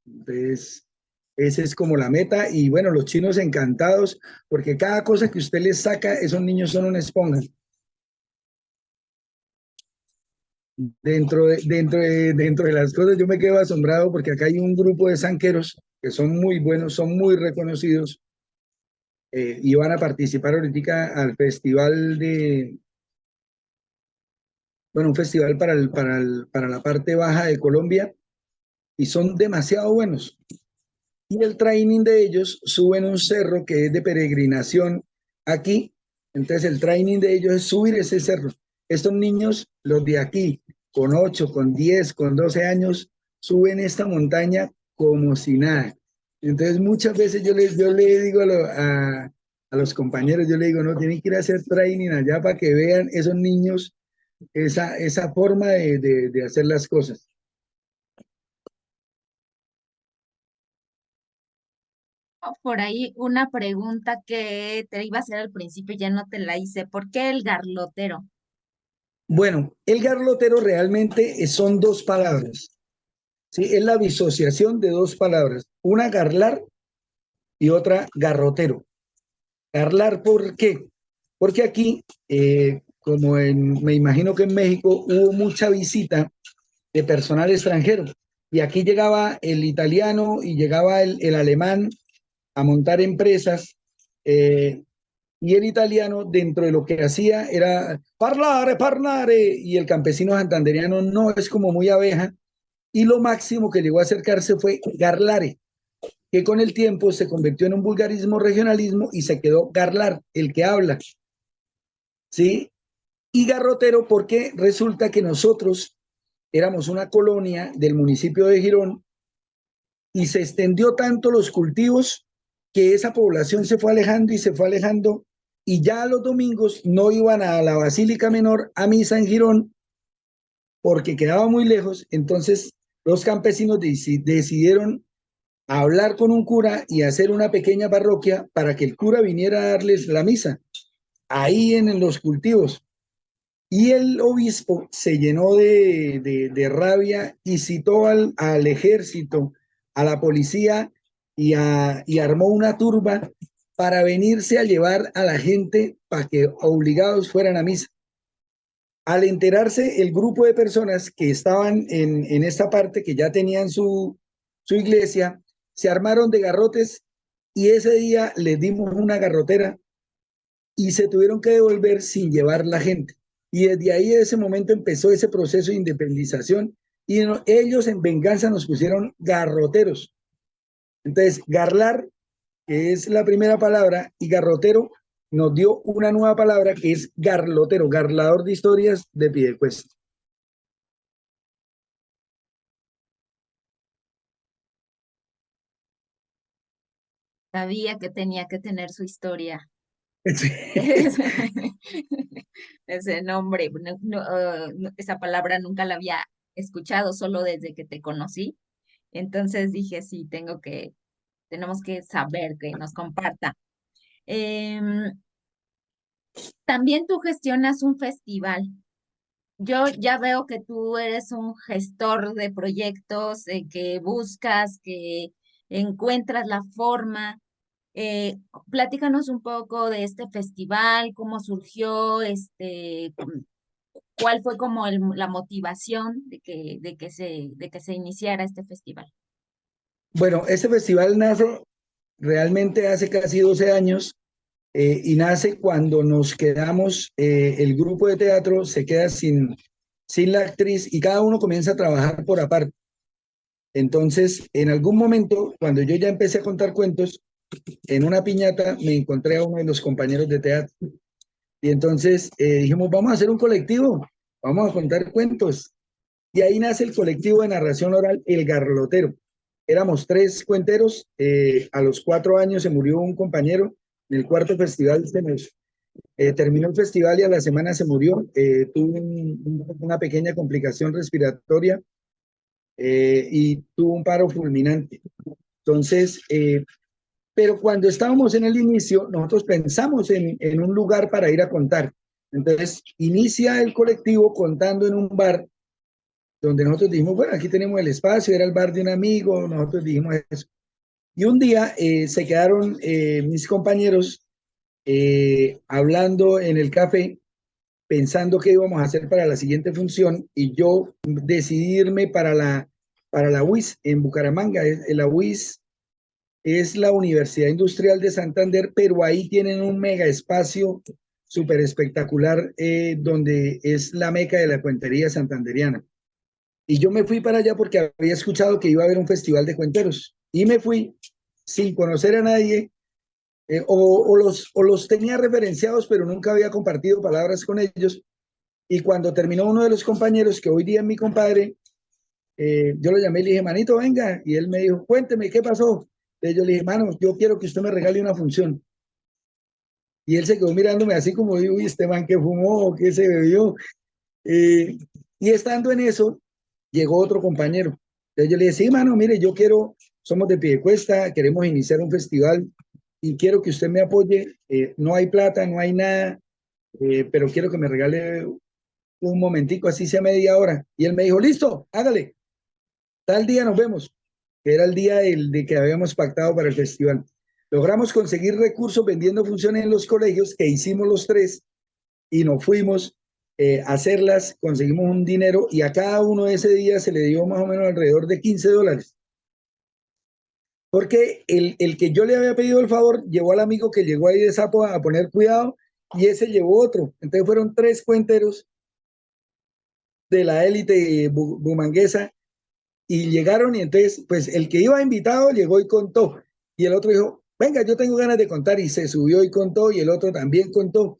Speaker 5: Entonces, esa es como la meta y bueno, los chinos encantados porque cada cosa que usted les saca, esos niños son una esponja. Dentro de las cosas yo me quedo asombrado porque acá hay un grupo de zanqueros que son muy buenos, son muy reconocidos y van a participar ahorita al festival bueno, un festival para la parte baja de Colombia y son demasiado buenos. Y el training de ellos suben un cerro que es de peregrinación aquí. Entonces el training de ellos es subir ese cerro. Estos niños, los de aquí, con 8 con 10 con 12 años, suben esta montaña como si nada. Entonces muchas veces yo le digo a los compañeros, yo le digo, no, tienen que ir a hacer training allá para que vean esos niños esa forma de hacer las cosas.
Speaker 4: Por ahí una pregunta que te iba a hacer al principio y ya no te la hice. ¿Por qué el garlotero?
Speaker 5: Bueno, el garlotero realmente son dos palabras, ¿sí? Es la disociación de dos palabras, una garlar y otra garrotero. Garlar, ¿por qué? Porque aquí, me imagino que en México hubo mucha visita de personal extranjero y aquí llegaba el italiano y llegaba el alemán a montar empresas y el italiano dentro de lo que hacía era parlare, parlare, y el campesino santandereano no es como muy abeja, y lo máximo que llegó a acercarse fue garlare, que con el tiempo se convirtió en un vulgarismo regionalismo y se quedó garlar, el que habla, ¿sí? Y garrotero porque resulta que nosotros éramos una colonia del municipio de Girón y se extendió tanto los cultivos que esa población se fue alejando y se fue alejando y ya los domingos no iban a la Basílica Menor a misa en Girón porque quedaba muy lejos, entonces los campesinos decidieron hablar con un cura y hacer una pequeña parroquia para que el cura viniera a darles la misa ahí en los cultivos. Y el obispo se llenó de rabia y citó al ejército, a la policía y armó una turba para venirse a llevar a la gente para que obligados fueran a misa. Al enterarse el grupo de personas que estaban en esta parte, que ya tenían su iglesia, se armaron de garrotes y ese día les dimos una garrotera y se tuvieron que devolver sin llevar la gente. Y desde ahí, de ese momento, empezó ese proceso de independización y ellos en venganza nos pusieron garroteros. Entonces, garlar, que es la primera palabra, y garrotero nos dio una nueva palabra que es garlotero, garlador de historias de Piedecuesta.
Speaker 4: Sabía que tenía que tener su historia.
Speaker 5: Sí.
Speaker 4: Ese nombre, esa palabra nunca la había escuchado, solo desde que te conocí. Entonces dije, sí, tenemos que saber que nos comparta. Em, También tú gestionas un festival. yo ya veo que tú eres un gestor de proyectos, que buscas, que encuentras la forma. Platícanos un poco de este festival, cómo surgió, cuál fue como la motivación de que se iniciara este festival.
Speaker 5: Bueno, este festival nace realmente hace casi 12 años y nace cuando nos quedamos, el grupo de teatro se queda sin la actriz y cada uno comienza a trabajar por aparte. Entonces, en algún momento, cuando yo ya empecé a contar cuentos, en una piñata me encontré a uno de los compañeros de teatro y entonces dijimos, vamos a hacer un colectivo, vamos a contar cuentos. Y ahí nace el colectivo de narración oral El Garlotero. Éramos 3 cuenteros, a los 4 años se murió un compañero, en el cuarto festival se nos terminó el festival y a la semana se murió, tuvo una pequeña complicación respiratoria y tuvo un paro fulminante. Entonces, pero cuando estábamos en el inicio, nosotros pensamos en un lugar para ir a contar. Entonces, inicia el colectivo contando en un bar donde nosotros dijimos, bueno, aquí tenemos el espacio, era el bar de un amigo, nosotros dijimos eso. Y un día se quedaron mis compañeros hablando en el café, pensando qué íbamos a hacer para la siguiente función, y yo decidí irme para la UIS en Bucaramanga. La UIS es la Universidad Industrial de Santander, pero ahí tienen un mega espacio súper espectacular donde es la meca de la cuentería santanderiana. Y yo me fui para allá porque había escuchado que iba a haber un festival de cuenteros. Y me fui sin conocer a nadie, o los tenía referenciados, pero nunca había compartido palabras con ellos. Y cuando terminó uno de los compañeros, que hoy día es mi compadre, yo lo llamé y le dije, manito, venga. Y él me dijo, cuénteme, ¿qué pasó? Entonces yo le dije, mano, yo quiero que usted me regale una función. Y él se quedó mirándome así como, uy, este man que fumó, que se bebió. Eh, y estando en eso, llegó otro compañero. Entonces yo le dije, sí, mano, mire, yo quiero, somos de Piedecuesta, queremos iniciar un festival y quiero que usted me apoye. No hay plata, no hay nada, pero quiero que me regale un momentico, así sea media hora. Y él me dijo, listo, hágale, tal día nos vemos, que era el día de que habíamos pactado para el festival. Logramos conseguir recursos vendiendo funciones en los colegios, que hicimos los 3, y nos fuimos a hacerlas, conseguimos un dinero y a cada uno de ese día se le dio más o menos alrededor de $15. Porque el que yo le había pedido el favor llevó al amigo que llegó ahí de Sapo a poner cuidado y ese llevó otro. Entonces fueron 3 cuenteros de la élite bumanguesa y llegaron y entonces pues el que iba invitado llegó y contó y el otro dijo, venga, yo tengo ganas de contar y se subió y contó y el otro también contó.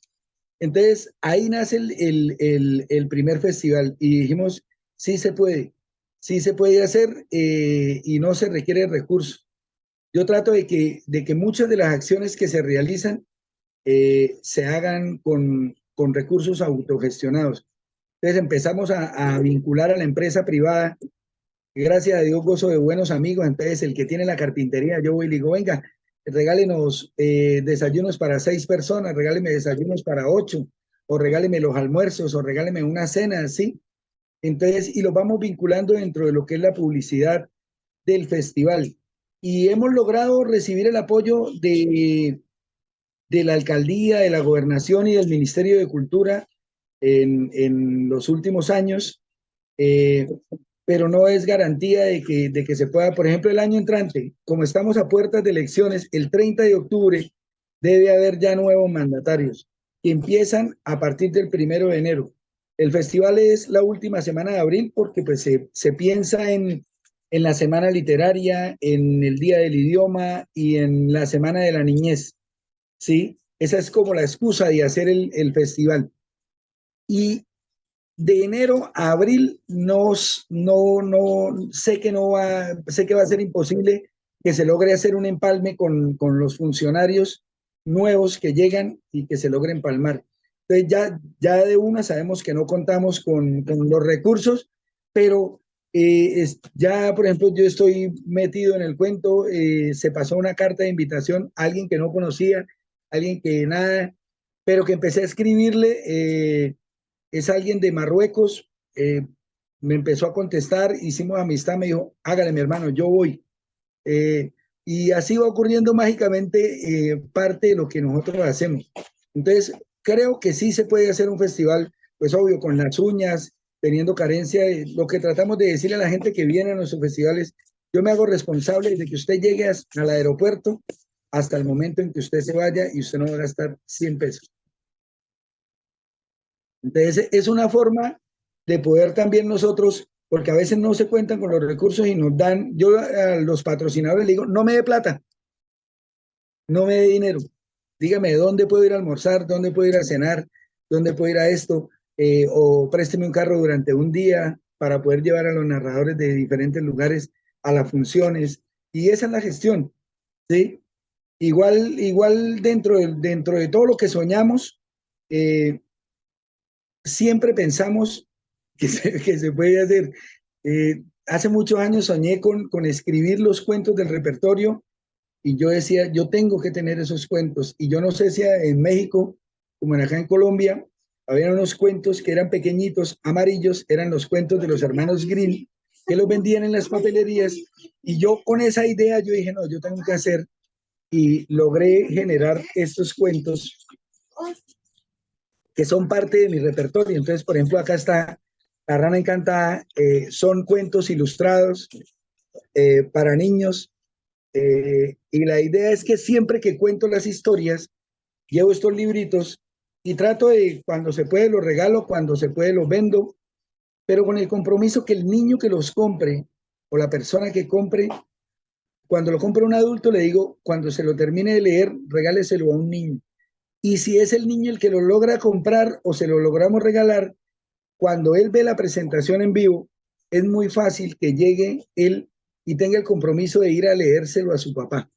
Speaker 5: Entonces ahí nace el primer festival y dijimos, sí se puede hacer y no se requiere recursos. Yo trato de que muchas de las acciones que se realizan se hagan con recursos autogestionados. Entonces empezamos a vincular a la empresa privada. Gracias a Dios gozo de buenos amigos. Entonces el que tiene la carpintería, yo voy y le digo, venga, regálenos desayunos para 6 personas, regáleme desayunos para 8, o regáleme los almuerzos, o regáleme una cena, así. Entonces, y los vamos vinculando dentro de lo que es la publicidad del festival. Y hemos logrado recibir el apoyo de la alcaldía, de la gobernación y del Ministerio de Cultura en los últimos años, eh, pero no es garantía de que se pueda. Por ejemplo, el año entrante, como estamos a puertas de elecciones, el 30 de octubre debe haber ya nuevos mandatarios que empiezan a partir del 1 de enero. El festival es la última semana de abril porque pues se piensa en la semana literaria, en el Día del Idioma y en la Semana de la Niñez, ¿sí? Esa es como la excusa de hacer el festival. Y de enero a abril no sé que sé que va a ser imposible que se logre hacer un empalme con los funcionarios nuevos que llegan y que se logre empalmar. Entonces ya de una sabemos que no contamos con los recursos, pero ya, por ejemplo, yo estoy metido en el cuento, se pasó una carta de invitación a alguien que no conocía, alguien que nada, pero que empecé a escribirle es alguien de Marruecos, me empezó a contestar, hicimos amistad, me dijo, hágale mi hermano, yo voy. Y así va ocurriendo mágicamente parte de lo que nosotros hacemos. Entonces, creo que sí se puede hacer un festival, pues obvio, con las uñas, teniendo carencia. Lo que tratamos de decirle a la gente que viene a nuestros festivales, yo me hago responsable de que usted llegue al aeropuerto hasta el momento en que usted se vaya y usted no va a gastar 100 pesos. Entonces, es una forma de poder también nosotros, porque a veces no se cuentan con los recursos y nos dan, yo a los patrocinadores les digo, no me dé plata, no me dé dinero, dígame dónde puedo ir a almorzar, dónde puedo ir a cenar, dónde puedo ir a esto, o présteme un carro durante un día para poder llevar a los narradores de diferentes lugares a las funciones, y esa es la gestión, ¿sí? Igual dentro de todo lo que soñamos, siempre pensamos que se puede hacer. Hace muchos años soñé con escribir los cuentos del repertorio y yo decía, yo tengo que tener esos cuentos. Y yo no sé si en México, como en acá en Colombia, había unos cuentos que eran pequeñitos, amarillos, eran los cuentos de los hermanos Grimm, que los vendían en las papelerías. Y yo con esa idea, yo dije, no, yo tengo que hacer, y logré generar estos cuentos que son parte de mi repertorio. Entonces, por ejemplo, acá está La Rana Encantada, son cuentos ilustrados para niños, y la idea es que siempre que cuento las historias, llevo estos libritos y trato de, cuando se puede los regalo, cuando se puede los vendo, pero con el compromiso que el niño que los compre o la persona que compre, cuando lo compre un adulto, le digo, cuando se lo termine de leer, regáleselo a un niño. Y si es el niño el que lo logra comprar o se lo logramos regalar, cuando él ve la presentación en vivo, es muy fácil que llegue él y tenga el compromiso de ir a leérselo a su papá.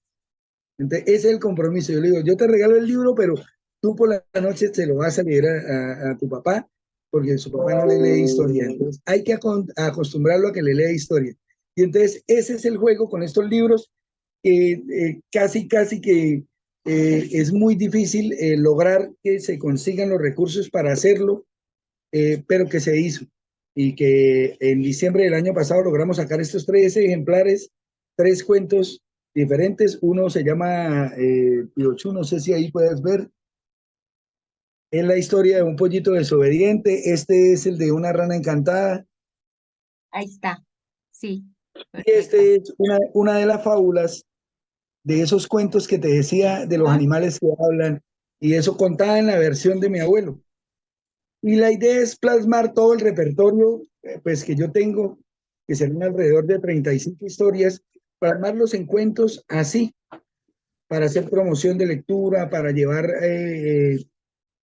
Speaker 5: Entonces, ese es el compromiso. Yo le digo, yo te regalo el libro, pero tú por la noche se lo vas a leer a tu papá, porque su papá no le lee historia. Entonces, hay que acostumbrarlo a que le lea historia. Y entonces, ese es el juego con estos libros, que casi que es muy difícil lograr que se consigan los recursos para hacerlo, pero que se hizo. Y que en diciembre del año pasado logramos sacar estos 3 ejemplares, 3 cuentos diferentes. Uno se llama Piochu, no sé si ahí puedes ver. Es la historia de un pollito desobediente. Este es el de una rana encantada.
Speaker 4: Ahí está. Sí.
Speaker 5: Y este es una de las fábulas de esos cuentos que te decía de los animales que hablan, y eso contada en la versión de mi abuelo. Y la idea es plasmar todo el repertorio pues que yo tengo, que serán alrededor de 35 historias, plasmarlos en cuentos así, para hacer promoción de lectura, para llevar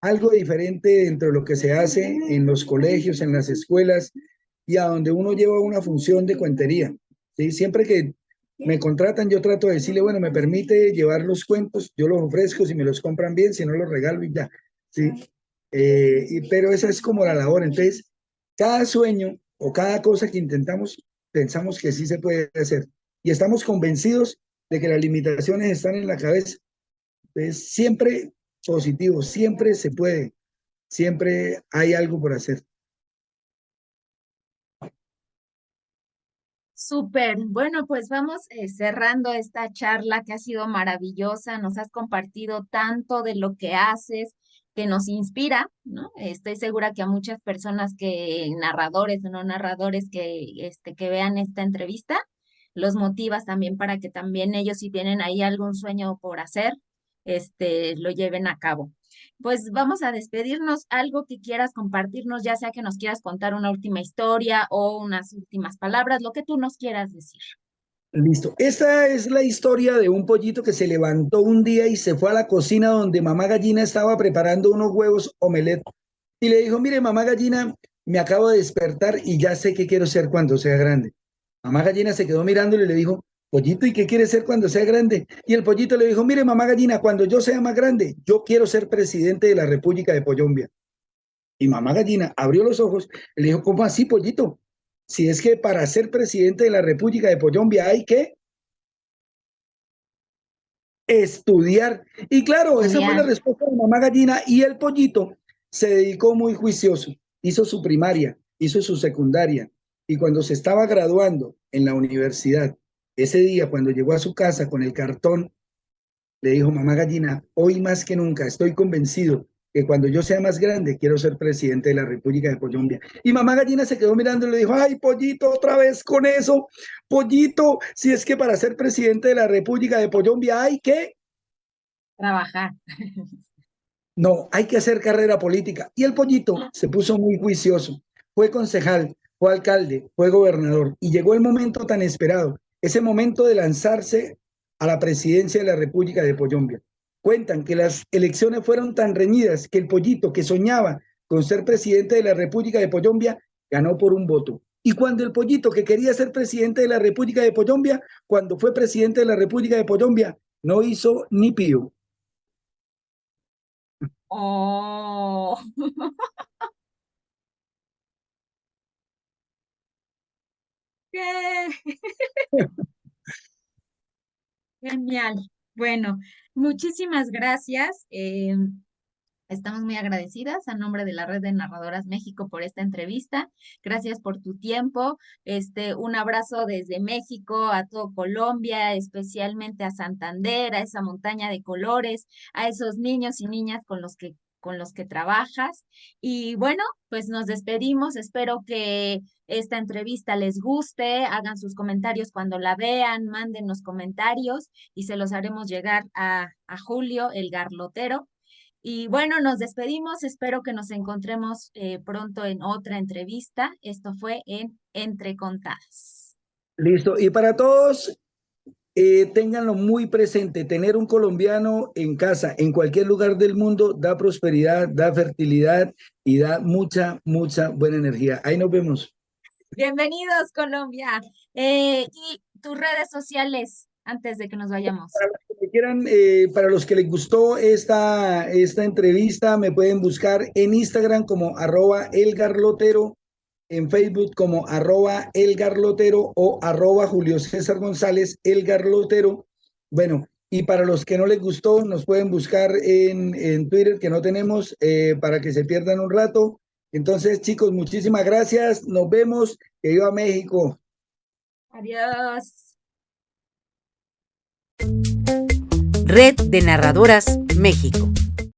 Speaker 5: algo diferente dentro de lo que se hace en los colegios, en las escuelas, y a donde uno lleva una función de cuentería. ¿Sí? Siempre que me contratan, yo trato de decirle, bueno, me permite llevar los cuentos, yo los ofrezco, si me los compran bien, si no los regalo y ya. ¿Sí? Pero esa es como la labor. Entonces, cada sueño o cada cosa que intentamos, pensamos que sí se puede hacer. Y estamos convencidos de que las limitaciones están en la cabeza. Entonces, siempre positivo, siempre se puede, siempre hay algo por hacer.
Speaker 4: Súper. Bueno, pues vamos cerrando esta charla que ha sido maravillosa. Nos has compartido tanto de lo que haces, que nos inspira, ¿no? Estoy segura que a muchas personas narradores o no narradores que vean esta entrevista, los motivas también para que también ellos, si tienen ahí algún sueño por hacer, lo lleven a cabo. Pues vamos a despedirnos. Algo que quieras compartirnos, ya sea que nos quieras contar una última historia o unas últimas palabras, lo que tú nos quieras decir.
Speaker 5: Listo. Esta es la historia de un pollito que se levantó un día y se fue a la cocina donde mamá gallina estaba preparando unos huevos omelette. Y le dijo, mire, mamá gallina, me acabo de despertar y ya sé qué quiero ser cuando sea grande. Mamá gallina se quedó mirándole y le dijo, pollito, ¿y qué quieres ser cuando sea grande? Y el pollito le dijo, mire, mamá gallina, cuando yo sea más grande, yo quiero ser presidente de la República de Colombia. Y mamá gallina abrió los ojos y le dijo, ¿cómo así, pollito? Si es que para ser presidente de la República de Colombia hay que estudiar. Y claro, esa fue la respuesta de mamá gallina, y el pollito se dedicó muy juicioso. hizo su primaria, hizo su secundaria, y cuando se estaba graduando en la universidad, ese día cuando llegó a su casa con el cartón, le dijo: mamá gallina, hoy más que nunca estoy convencido que cuando yo sea más grande quiero ser presidente de la República de Colombia. Y mamá gallina se quedó mirando y le dijo: ay, pollito, otra vez con eso, pollito, si es que para ser presidente de la República de Colombia hay que,
Speaker 4: Trabajar.
Speaker 5: no, hay que hacer carrera política. Y el pollito se puso muy juicioso, fue concejal, fue alcalde, fue gobernador, y llegó el momento tan esperado, ese momento de lanzarse a la presidencia de la República de Colombia. Cuentan que las elecciones fueron tan reñidas que el pollito, que soñaba con ser presidente de la República de Colombia, ganó por un voto. Y cuando el pollito, que quería ser presidente de la República de Colombia, cuando fue presidente de la República de Colombia, no hizo ni pío.
Speaker 4: Oh, qué genial. Bueno, muchísimas gracias. Estamos muy agradecidas a nombre de la Red de Narradoras México por esta entrevista. Gracias por tu tiempo. Un abrazo desde México a todo Colombia, especialmente a Santander, a esa montaña de colores, a esos niños y niñas con los que trabajas. Y bueno, pues nos despedimos. Espero que esta entrevista les guste. Hagan sus comentarios cuando la vean, manden los comentarios y se los haremos llegar a Julio, el garlotero. Y bueno, nos despedimos. Espero que nos encontremos pronto en otra entrevista. Esto fue en Entre Contadas.
Speaker 5: Listo. Y para todos, ténganlo muy presente, tener un colombiano en casa, en cualquier lugar del mundo, da prosperidad, da fertilidad y da mucha, mucha buena energía. Ahí nos vemos.
Speaker 4: Bienvenidos, Colombia. Y tus redes sociales antes de que nos vayamos.
Speaker 5: Para los que quieran, para los que les gustó esta entrevista, me pueden buscar en Instagram como @elgarlotero, en Facebook como @elgarlotero o @Julio César González elgarlotero. Bueno, y para los que no les gustó, nos pueden buscar en Twitter, que no tenemos, para que se pierdan un rato. Entonces, chicos, muchísimas gracias. Nos vemos. Que viva México.
Speaker 4: Adiós.
Speaker 6: Red de Narradoras México.